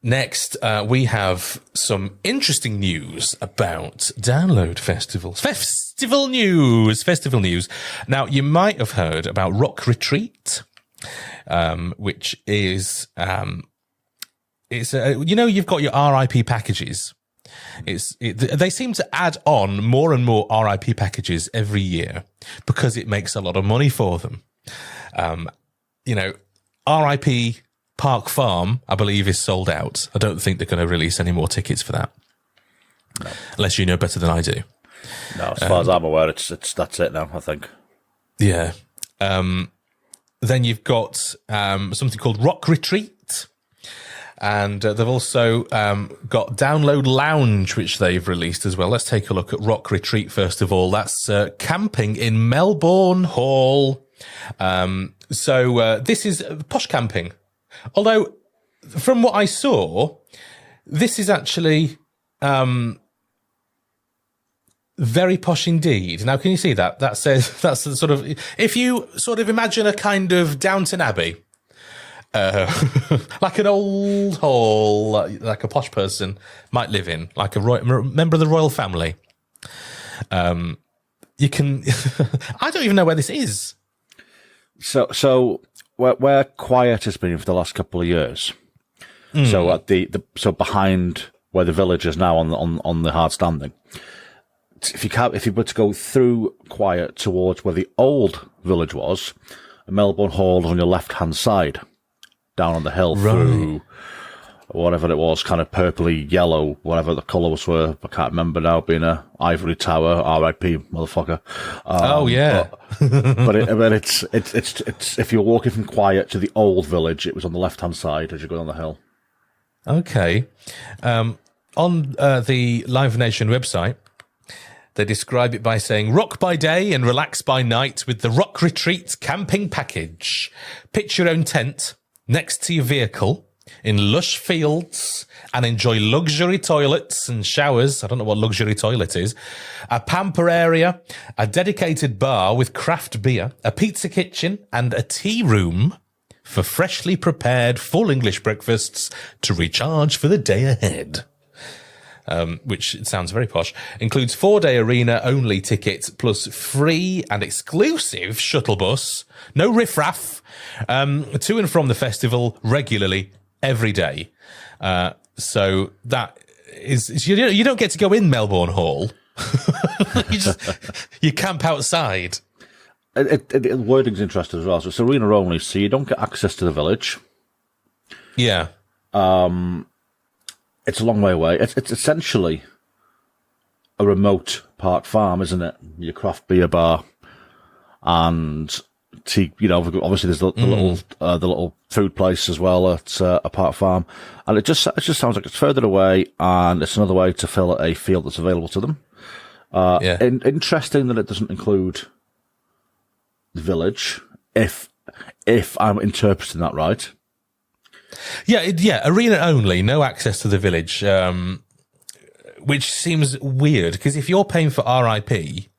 Next, we have some interesting news about download festivals. Festival news. Now, you might have heard about Rock Retreat, which is, you've got your RIP packages. They seem to add on more and more RIP packages every year because it makes a lot of money for them. RIP Park Farm, I believe, is sold out. I don't think they're going to release any more tickets for that. No. Unless you know better than I do. No, as far as I'm aware, that's it now, I think. Yeah. Then you've got something called Rock Retreat. And they've also got Download Lounge, which they've released as well. Let's take a look at Rock Retreat first of all. That's camping in Melbourne Hall. So this is posh camping. Although, from what I saw, this is actually very posh indeed. Now, can you see that? That says, that's the sort of, if you sort of imagine a kind of Downton Abbey, like an old hall, like a posh person might live in, like a member of the royal family. You can, I don't even know where this is. So where Quiet has been for the last couple of years. So at so behind where the village is now on the hard standing. If you were to go through Quiet towards where the old village was, Melbourne Hall is on your left hand side, down on the hill through whatever it was, kind of purpley yellow, whatever the colours were. I can't remember now. Being a ivory tower, R.I.P. motherfucker. But it's if you're walking from Quiet to the old village, it was on the left hand side as you go down the hill. Okay, on the Live Nation website, they describe it by saying, rock by day and relax by night with the Rock Retreat camping package. Pitch your own tent next to your vehicle in lush fields and enjoy luxury toilets and showers. I don't know what luxury toilet is. A pamper area, a dedicated bar with craft beer, a pizza kitchen and a tea room for freshly prepared full English breakfasts to recharge for the day ahead. Which sounds very posh, includes 4-day arena-only tickets plus free and exclusive shuttle bus, no riffraff, to and from the festival regularly every day. So that is, you don't get to go in Melbourne Hall. you camp outside. Wording's interesting as well. So it's arena only, so you don't get access to the village. Yeah. It's a long way away. It's essentially a remote park farm, isn't it? Your craft beer bar and tea. Obviously there's the little food place as well at a park farm, and it just sounds like it's further away, and it's another way to fill a field that's available to them. Interesting that it doesn't include the village, if I'm interpreting that right. Yeah, arena only, no access to the village, which seems weird, because if you're paying for RIP,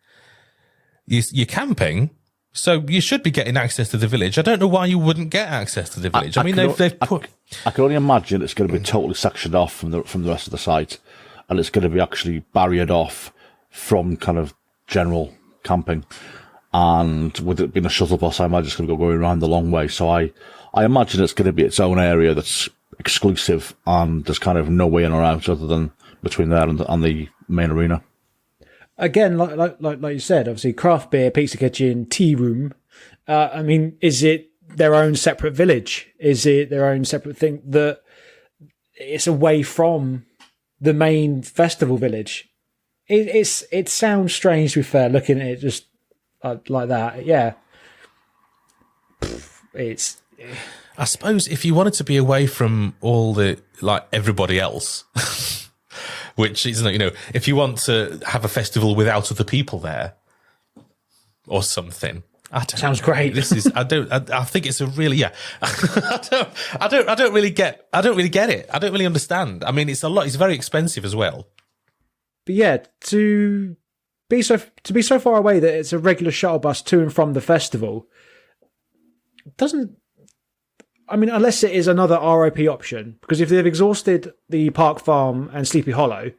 you're camping, so you should be getting access to the village. I don't know why you wouldn't get access to the village. They've put... I can only imagine it's going to be totally sectioned off from the rest of the site, and it's going to be actually barriered off from kind of general camping. And with it being a shuttle bus, I imagine it's going to go going around the long way. So I imagine it's going to be its own area that's exclusive, and there's kind of no way in or out other than between there and the main arena. Again, like you said, obviously craft beer, pizza kitchen, tea room. Is it their own separate village? Is it their own separate thing that it's away from the main festival village? It sounds strange, to be fair, looking at it just like that. Yeah. I suppose if you wanted to be away from all the, everybody else, which is, if you want to have a festival without other people there or something. Sounds great. I think it's a really, I don't really get it. I don't really understand. I mean, it's very expensive as well. But yeah, to be so far away that it's a regular shuttle bus to and from the festival, I mean, unless it is another RIP option, because if they've exhausted the Park Farm and Sleepy Hollow,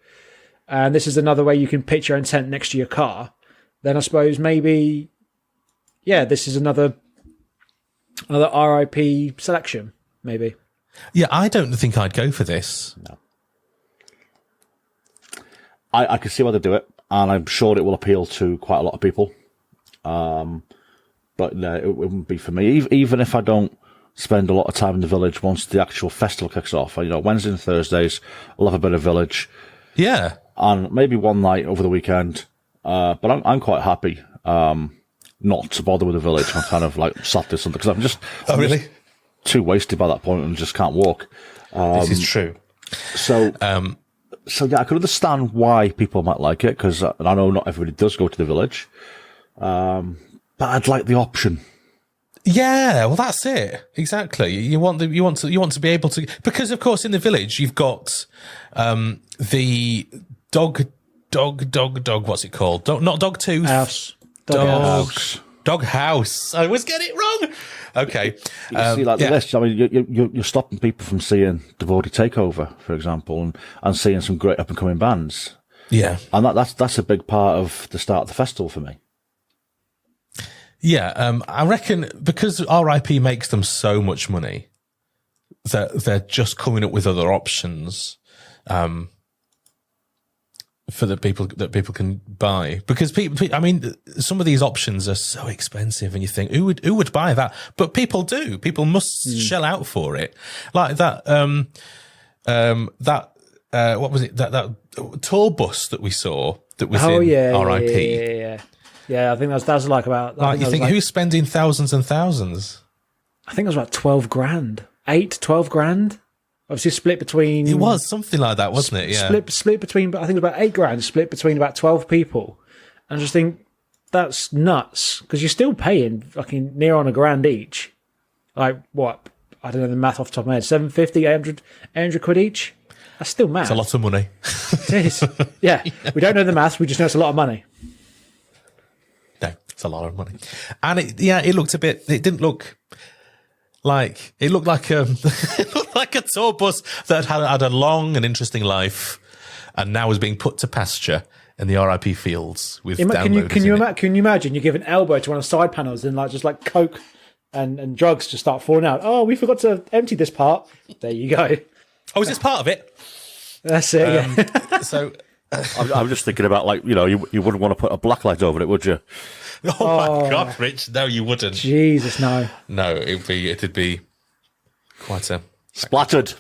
and this is another way you can pitch your own tent next to your car, then I suppose maybe, yeah, this is another RIP selection, maybe. Yeah, I don't think I'd go for this. No. I can see why they do it, and I'm sure it will appeal to quite a lot of people. But no, it wouldn't be for me. Even if I don't spend a lot of time in the village once the actual festival kicks off. Wednesdays and Thursdays, I'll have a bit of village. Yeah. And maybe one night over the weekend. But I'm quite happy not to bother with the village on kind of like Saturday, Sunday, because I'm just too wasted by that point and just can't walk. This is true. So yeah, I could understand why people might like it, because I know not everybody does go to the village. But I'd like the option. Yeah, well, that's it. Exactly. You want to be able to, because of course in the village you've got the dog. What's it called? Not dog tooth. House. Dog house. I always get it wrong. Okay. You see, like the list. I mean, you're stopping people from seeing Devotee Takeover, for example, and seeing some great up and coming bands. Yeah, and that's a big part of the start of the festival for me. Yeah, I reckon because RIP makes them so much money that they're just coming up with other options for the people that people can buy. Because people, I mean, some of these options are so expensive, and you think who would buy that? But people do. People must shell out for it. Like that. What was it? That tour bus that we saw that was in RIP. Yeah, I think that's like about. Like, you think who's spending thousands and thousands? I think it was about 12 grand, 12 grand. Obviously, split between. It was something like that, wasn't it? Yeah, split between. I think it was about 8 grand, split between about 12 people. And I just think that's nuts, because you're still paying fucking near on $1,000 each. Like what? I don't know the math off the top of my head. 750, 800 quid each. That's still mad. It's a lot of money. It is. Yeah, we don't know the maths. We just know it's a lot of money. No, it's a lot of money. And it looked a bit, it didn't look like, it looked like it looked like a tour bus that had a long and interesting life and now is being put to pasture in the RIP fields with downloaders. Can you imagine you give an elbow to one of the side panels and just like coke and drugs just start falling out? Oh, we forgot to empty this part. There you go. Oh, is this part of it? That's it, yeah. So... I'm just thinking about, like, you wouldn't want to put a black light over it, would you? Oh my God, Rich! No, you wouldn't. Jesus, no. No, it'd be quite a splattered.